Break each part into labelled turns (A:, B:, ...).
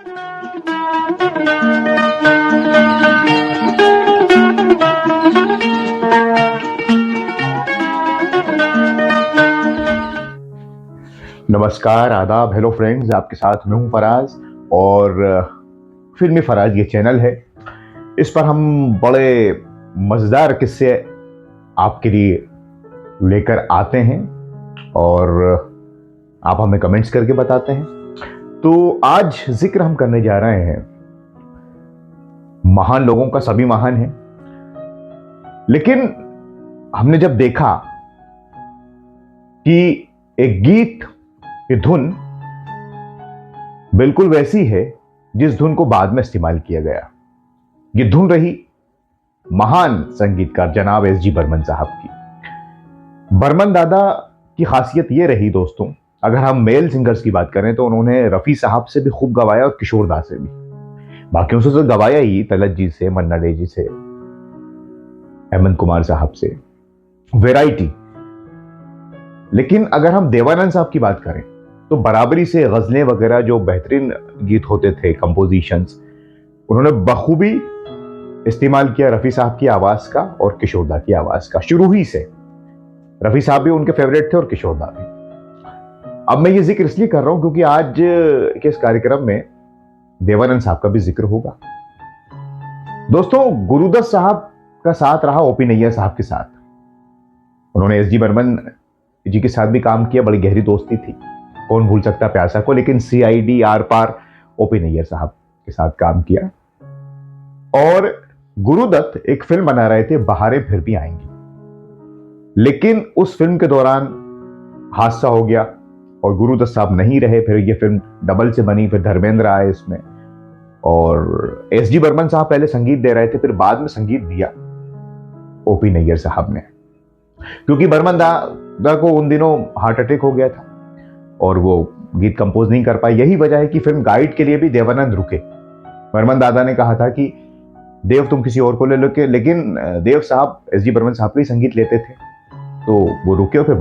A: नमस्कार, आदाब, hello friends. आपके साथ मैं हूं फराज और फिल्मी फराज ये चैनल है। इस पर हम बड़े मज़ेदार किस्से आपके लिए लेकर आते हैं और आप हमें कमेंट्स करके बताते हैं। तो आज जिक्र हम करने जा रहे हैं महान लोगों का। सभी महान हैं, लेकिन हमने जब देखा कि एक गीत की धुन बिल्कुल वैसी है जिस धुन को बाद में इस्तेमाल किया गया, ये धुन रही महान संगीतकार जनाब एस जी बर्मन साहब की। बर्मन दादा की खासियत ये रही दोस्तों, अगर हम मेल सिंगर्स की बात करें तो उन्होंने रफ़ी साहब से भी खूब गवाया और किशोर दा से भी। बाकियों से तो गवाया ही, तलत जी से, मन्ना डे जी से, हेमंत कुमार साहब से, वैरायटी। लेकिन अगर हम देवानंद साहब की बात करें तो बराबरी से गजलें वगैरह जो बेहतरीन गीत होते थे, कंपोजिशंस, उन्होंने बखूबी इस्तेमाल किया रफ़ी साहब की आवाज़ का और किशोर दा की आवाज़ का। शुरू ही से रफ़ी साहब भी उनके फेवरेट थे और किशोर दा भी। अब मैं ये जिक्र इसलिए कर रहा हूं क्योंकि आज के इस कार्यक्रम में देवानंद साहब का भी जिक्र होगा। दोस्तों, गुरुदत्त साहब का साथ रहा ओपी नैयर साहब के साथ। उन्होंने एस जी बर्मन जी के साथ भी काम किया, बड़ी गहरी दोस्ती थी, कौन भूल सकता प्यासा को। लेकिन सीआईडी आर पार ओपी नैयर साहब के साथ काम किया। और गुरुदत्त एक फिल्म बना रहे थे, बहारें फिर भी आएंगी, लेकिन उस फिल्म के दौरान हादसा हो गया और गुरुदत्त साहब नहीं रहे। फिर ये फिल्म डबल से बनी, फिर धर्मेंद्र आए इसमें और एस जी बर्मन साहब पहले संगीत दे रहे थे, फिर बाद में संगीत दिया ओपी नैयर साहब ने, क्योंकि बर्मन दादा को उन दिनों हार्ट अटैक हो गया था और वो गीत कंपोज नहीं कर पाए। यही वजह है कि फिल्म गाइड के लिए भी देवानंद रुके। बर्मन दादा ने कहा था कि देव तुम किसी और को ले लो के, लेकिन देव साहब एस जी बर्मन साहब का ही संगीत लेते थे, तो वो रुके और फिर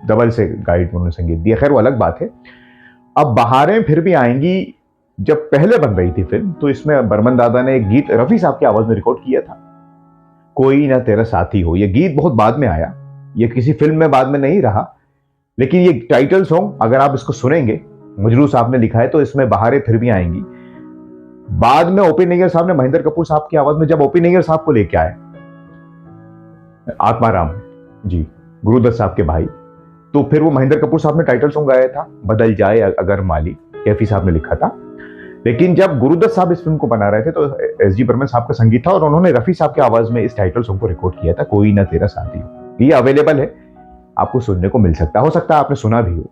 A: डबल से गाइड उन्होंने संगीत दिया। खैर वो अलग बात है। अब बहारें फिर भी आएंगी जब पहले बन रही थी फिल्म, तो इसमें बर्मन दादा ने एक गीत रफ़ी साहब की आवाज में रिकॉर्ड किया था, कोई ना तेरा साथी हो। ये गीत बहुत बाद में आया, ये किसी फिल्म में बाद में नहीं रहा, लेकिन ये टाइटल सॉन्ग अगर आप इसको सुनेंगे, मजरू साहब ने लिखा है, तो इसमें बहारें फिर भी आएंगी। बाद में ओपी नैयर साहब ने महेंद्र कपूर साहब की आवाज में जब ओपी नैयर साहब को लेके आए, आत्माराम जी, गुरुदत्त साहब के भाई, तो फिर वो महेंद्र कपूर साहब ने टाइटल सॉन्ग गाया था, बदल जाए अगर माली, कैफी साहब ने लिखा था। लेकिन जब गुरुदत्त साहब इस फिल्म को बना रहे थे तो एस जी बर्मन साहब का संगीत था और उन्होंने रफ़ी साहब की आवाज में इस टाइटल सॉन्ग को रिकॉर्ड किया था, कोई ना तेरा साथी हो। ये अवेलेबल है, आपको सुनने को मिल सकता है, हो सकता है आपने सुना भी हो।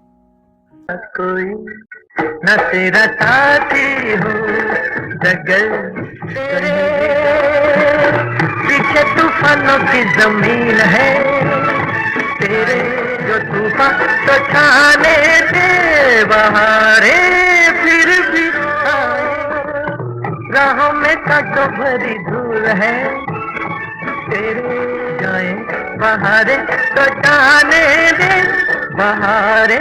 B: कोई ना तेरा साथी हो, जगल तेरे पीछे तूफानों की जमीन है, तेरे जो तूफान तो छाने दे, बहारे फिर भी आए, राहों में कांटों भरी धूल है, तेरे जाए बहारे तो जाने दे, बहारे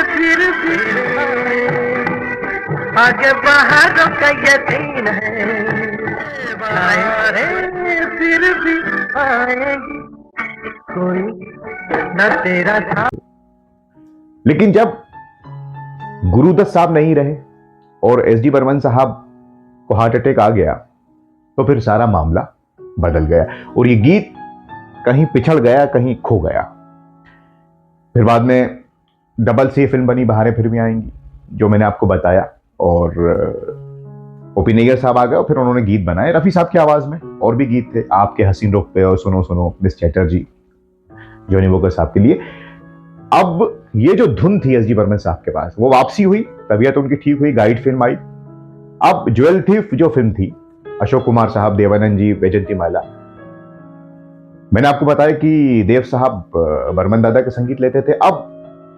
B: फिर भी आगे बहारों का यकीन है, बहारे फिर भी आएगी, कोई न तेरा था।
A: लेकिन जब गुरुदत्त साहब नहीं रहे और एस डी बर्मन साहब को हार्ट अटैक आ गया, तो फिर सारा मामला बदल गया और ये गीत कहीं पिछड़ गया, कहीं खो गया। फिर बाद में डबल से फिल्म बनी बहारें फिर भी आएंगी, जो मैंने आपको बताया, और ओपी नैयर साहब आ गए और फिर उन्होंने गीत बनाए रफ़ी साहब की आवाज में। और भी गीत थे, आपके हसीन रुख पे और सुनो सुनो मिस चैटर्जी, जॉनी वॉकर साहब के लिए। अब ये जो धुन थी एस जी बर्मन साहब के पास, वो वापसी हुई, तबीयत उनकी ठीक हुई, गाइड फिल्म आई। अब ज्वेल थीफ जो फिल्म थी, अशोक कुमार साहब, देवानंद जी, वैजंती माला, मैंने आपको बताया कि देव साहब बर्मन दादा के संगीत लेते थे। अब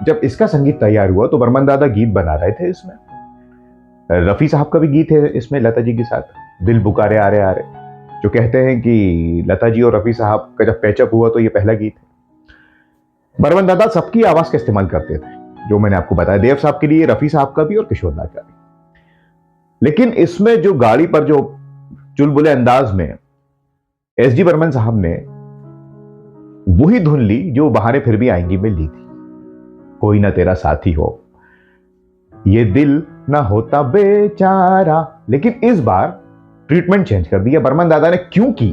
A: जब इसका संगीत तैयार हुआ तो बर्मन दादा गीत बना रहे थे इसमें। रफ़ी साहब का भी गीत है इसमें लता जी के साथ, दिल पुकारे आ रे, जो कहते हैं कि लता जी और रफ़ी साहब का जब पैचअप हुआ तो ये पहला गीत है। बर्मन दादा सबकी आवाज का इस्तेमाल करते थे, जो मैंने आपको बताया, देव साहब के लिए, रफ़ी साहब का भी और किशोर दा का भी। लेकिन इसमें जो गाड़ी पर जो चुलबुले अंदाज में एसडी बर्मन साहब ने वही धुन ली जो बहारें फिर भी आएंगी में ली थी, कोई ना तेरा साथी हो, ये दिल ना होता बेचारा। लेकिन इस बार ट्रीटमेंट चेंज कर दिया। बर्मन दादा ने क्यों की?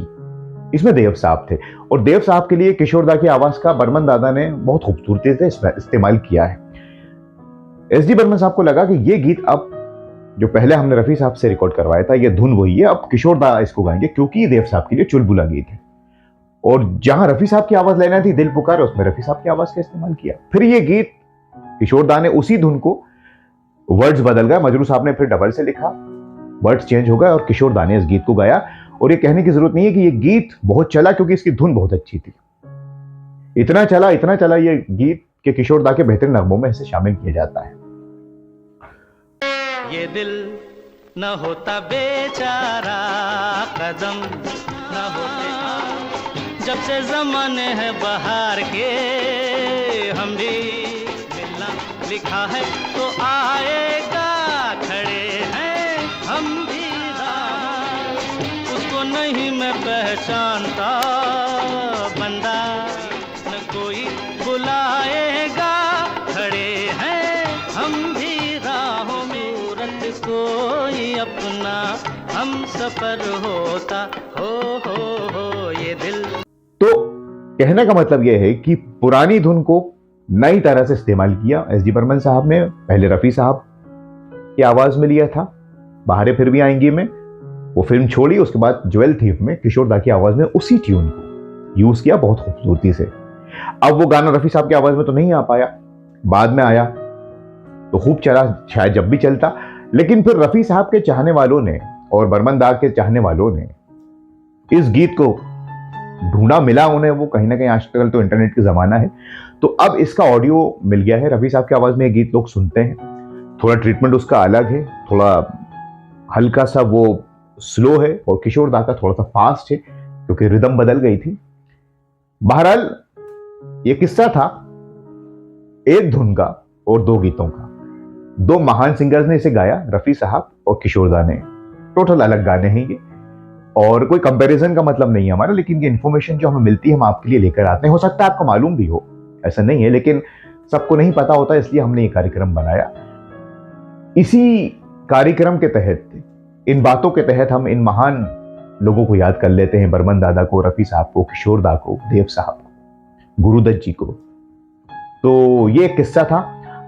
A: इसमें देव साहब थे और देव साहब के लिए किशोर दा की आवाज का बर्मन दादा ने बहुत खूबसूरती से इस्तेमाल किया है। एसडी बर्मन साहब को लगा कि ये गीत अब जो पहले हमने रफी साहब से रिकॉर्ड करवाया था, ये धुन वही है, अब किशोर दा इसको गाएंगे क्योंकि ये देव साहब के लिए चुलबुला गीत है। और जहां रफी साहब की आवाज लेना थी, दिल पुकार, उसमें रफी साहब की आवाज का इस्तेमाल किया। फिर ये गीत किशोर दा ने उसी धुन को वर्ड्स बदल गए, मजरू साहब ने फिर डबल से लिखा, वर्ड्स चेंज हो गए और किशोर दा ने इस गीत को गाया। और ये कहने की जरूरत नहीं है कि ये गीत बहुत चला क्योंकि इसकी धुन बहुत अच्छी थी। इतना चला ये गीत कि किशोर दा के बेहतरीन नगमों में इसे शामिल किया जाता है।
B: ये दिल न होता बेचारा, कदम न होते जब से जमाने हैं बाहर के, हम भी मिलना लिखा है तो आएगा, खड़े हैं हम भी राह, उसको नहीं मैं पहचानता, बंदा न कोई बुलाएगा, खड़े हैं हम भी राहों में, रत कोई अपना हम सफर होता हो ये दिल।
A: तो कहने का मतलब यह है कि पुरानी धुन को नई तरह से इस्तेमाल किया एसडी बर्मन साहब ने। पहले रफी साहब की आवाज में लिया था बहारें फिर भी आएंगी में, वो फिल्म छोड़ी, उसके बाद ज्वेल थीफ में किशोर दा की आवाज में उसी ट्यून को यूज किया बहुत खूबसूरती से। अब वो गाना रफी साहब की आवाज में तो नहीं आ पाया, बाद में आया तो खूब चला, शायद जब भी चलता। लेकिन फिर रफी साहब के चाहने वालों ने और बर्मन दा के चाहने वालों ने इस गीत को ढूंढा, मिला उन्हें वो कहीं ना कहीं। आजकल तो इंटरनेट का जमाना है, तो अब इसका ऑडियो मिल गया है। रफी साहब की आवाज में ये गीत लोग सुनते हैं, थोड़ा ट्रीटमेंट उसका अलग है, थोड़ा हल्का सा वो स्लो है, और किशोर दा का थोड़ा सा फास्ट है क्योंकि रिदम बदल गई थी। बहरहाल ये किस्सा था एक धुन का और दो गीतों का। दो महान सिंगर्स ने इसे गाया, रफी साहब और किशोर दा ने। टोटल अलग गाने हैं ये, और कोई कंपैरिजन का मतलब नहीं है हमारा, लेकिन ये इन्फॉर्मेशन जो हमें मिलती है हम आपके लिए लेकर आते हैं। हो सकता है आपको मालूम भी हो, ऐसा नहीं है, लेकिन सबको नहीं पता होता, इसलिए हमने ये कार्यक्रम बनाया। इसी कार्यक्रम के तहत, इन बातों के तहत हम इन महान लोगों को याद कर लेते हैं, बर्मन दादा को, रफी साहब को, किशोर दा को, देव साहब को, गुरुदत्त जी को। तो ये एक किस्सा था।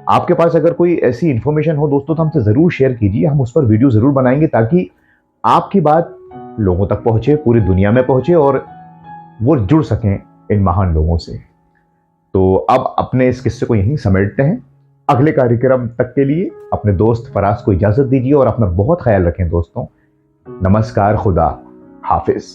A: आपके पास अगर कोई ऐसी इंफॉर्मेशन हो दोस्तों तो हमसे जरूर शेयर कीजिए, हम उस पर वीडियो जरूर बनाएंगे ताकि आपकी बात लोगों तक पहुंचे, पूरी दुनिया में पहुंचे और वो जुड़ सकें इन महान लोगों से। तो अब अपने इस किस्से को यहीं समेटते हैं। अगले कार्यक्रम तक के लिए अपने दोस्त फराज को इजाजत दीजिए और अपना बहुत ख्याल रखें दोस्तों। नमस्कार, खुदा हाफिज।